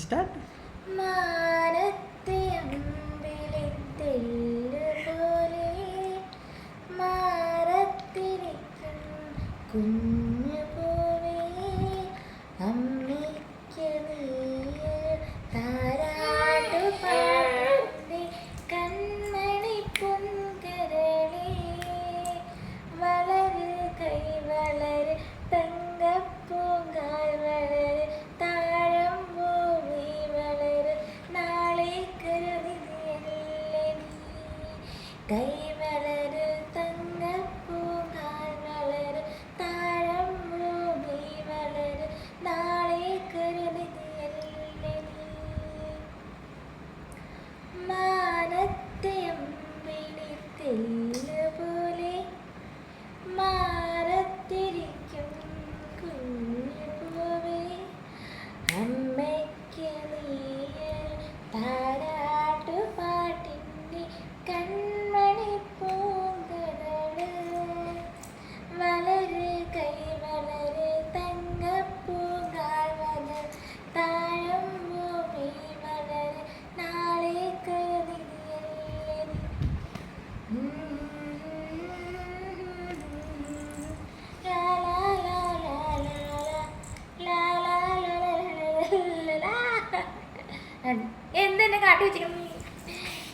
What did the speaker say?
Start. മാനത്തെ അമ്പിളിത്തെല്ലുപോലെ മാറത്തിരിക്കും കുഞ്ഞു പോലെ അമ്മയ്ക്ക് നീ താരാട്ടു പാടുന്നേ കൺമണി പൊൻകരളേ വളര് കൈ വളര് തങ്കപ്പൂങ്കാൽ വളര് താഴം ഭൂമി വളര് നാളെ കരുതിയല്ലേ നീ കൈ വളര് തങ്കപ്പൂങ്കാൽ വളര് താഴം ഭൂമി വളര് നാളെ കരുതിയല്ലേ നീ മാനത്തെ അമ്പിളിത്തെല്ല് പോലെ മാറത്തിരിക്കും കുഞ്ഞു പൂവേ അമ്മയ്ക്ക് നീ താരാട്ടു പാട്ടിൻ്റെ കൺമണി പൂങ്കരള് വളര് കൈ വളര് തങ്കപ്പൂങ്കാൽ വളര് താഴം ഭൂമി വളര് നാളെ കരുതിയല്ലേ നീ എന്തെന്നെ കാട്ടി വെച്ചിരിക്കുന്നു.